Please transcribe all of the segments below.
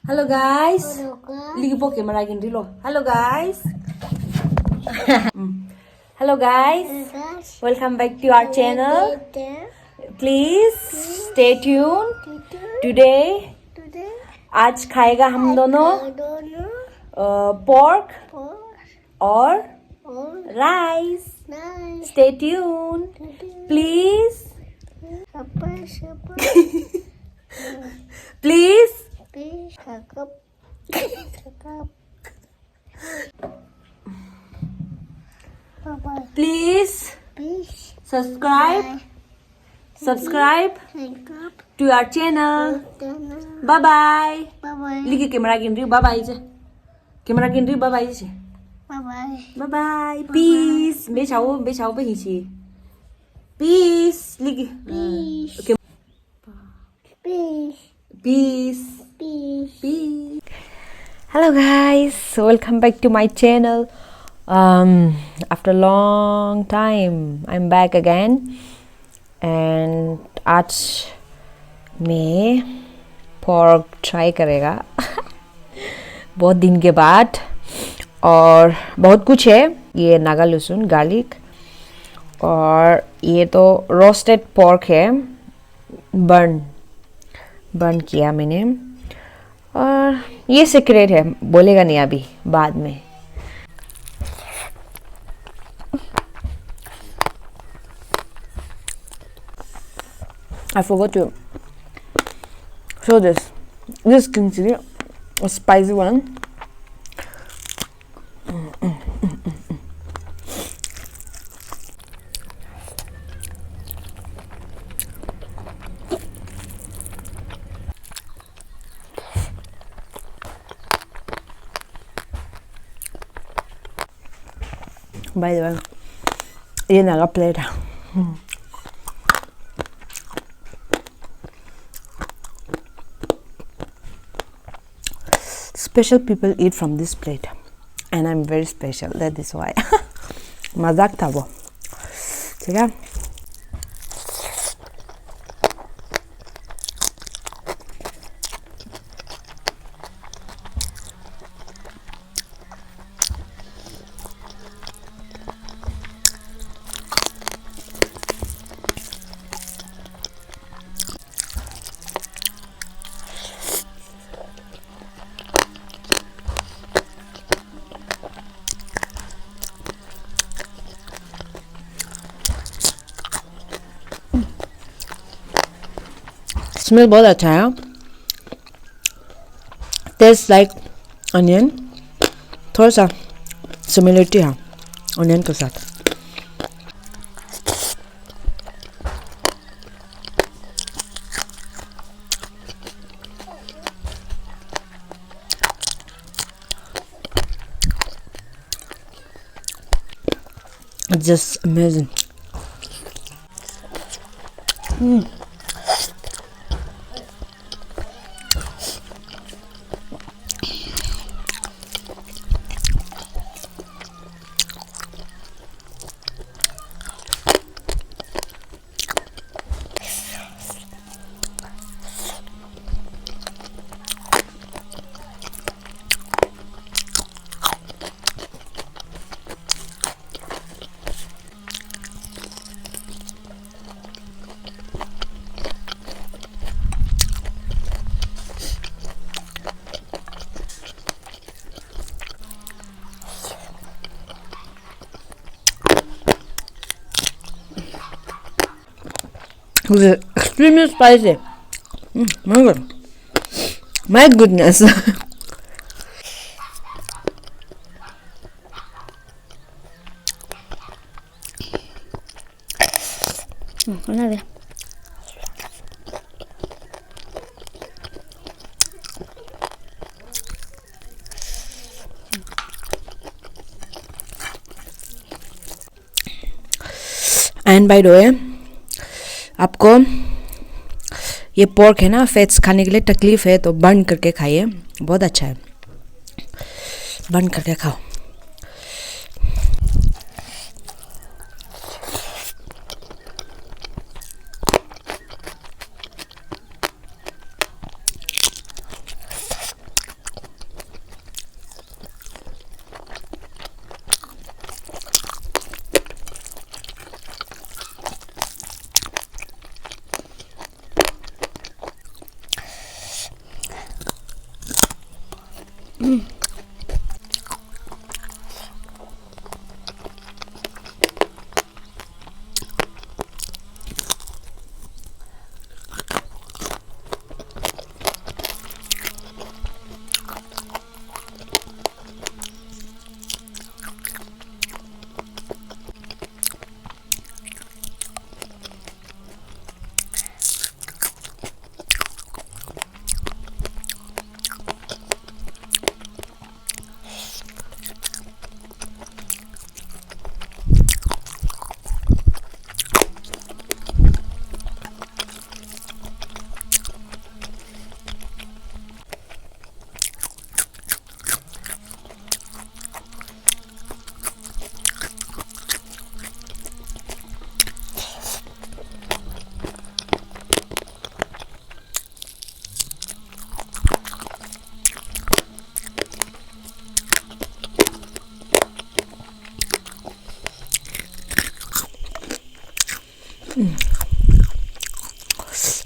Hello guys. Ligi po camera again rilo. Hello guys. Hello guys. Welcome back to our channel. Please stay tuned. Today आज खाएगा हम दोनों pork और rice. Stay tuned. Please. Please. Please subscribe to our channel. Bye bye. Lagi camera gini bye bye je. Camera gini bye bye je. Bye bye. Peace. Bechao behici. Peace. Lagi. Okay. Peace. Hello guys, welcome back to my channel. After a long time I'm back again and आज मैं pork try करेगा बहुत दिन के बाद और बहुत कुछ है ये नागा लहसुन गार्लिक और ये तो रोस्टेड pork है बर्न किया मैंने और ये सीक्रेट है बोलेगा नहीं अभी बाद में I forgot to show this green chili, a spicy one. By the way, ये नागा प्लेट है Special people eat from this plate and I'm very special, that is why. मजाक था वो ठीक है स्मेल बहुत अच्छा है टेस्ट लाइक अनियन थोड़ा सा सिमिलरिटी है अनियन के साथ It's just amazing. It's extremely spicy. My God. My goodness. And by the way, आपको ये पोर्क है ना फैट्स खाने के लिए तकलीफ है तो बर्न करके खाइए बहुत अच्छा है बर्न करके खाओ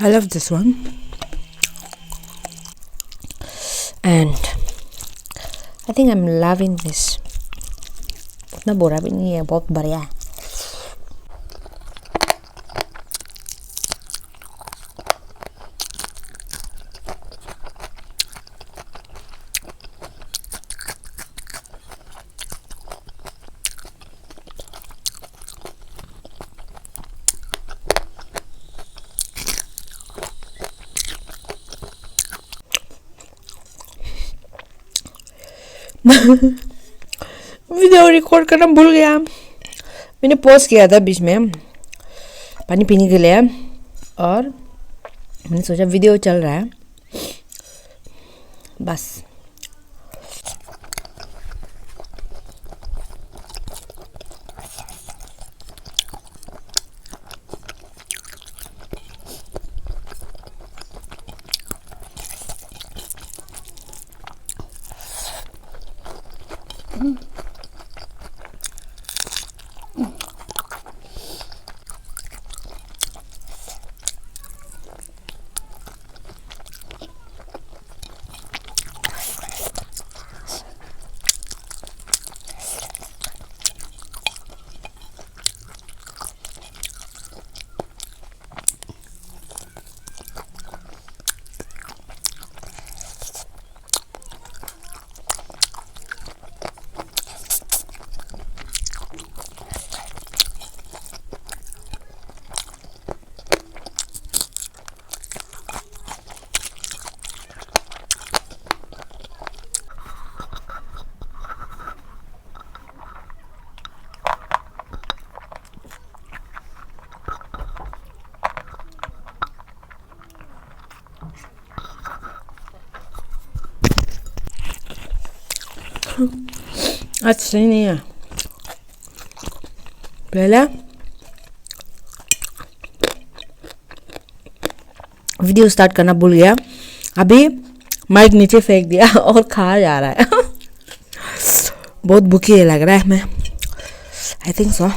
I love this one, and I think I'm loving this. उतना बुरा भी नहीं है, बहुत बढ़िया है. वीडियो रिकॉर्ड करना भूल गया. मैंने पॉज किया था बीच में पानी पीने के लिए, और मैंने सोचा वीडियो चल रहा है बस. आज सही नहीं है. पहले वीडियो स्टार्ट करना भूल गया, अभी माइक नीचे फेंक दिया और खा जा रहा है. बहुत भूखी लग रहा है मैं. I think so.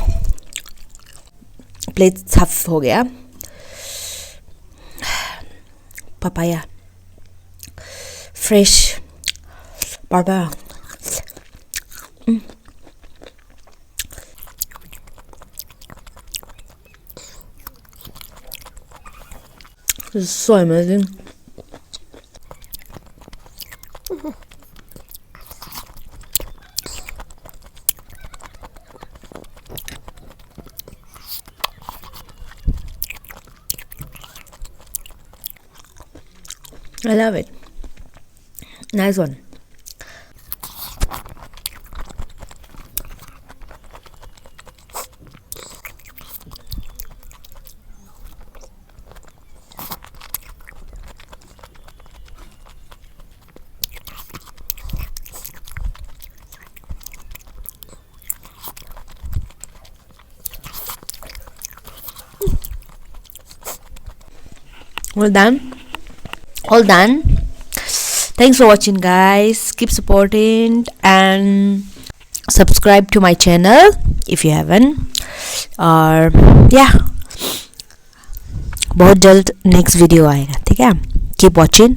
प्लेट साफ हो गया. पपाया फ्रेश पापा. This is so amazing. I love it. Nice one. All done. All done. Thanks for watching, guys. Keep supporting and subscribe to my channel if you haven't. और yeah, बहुत जल्द next video आएगा. ठीक है. Keep watching.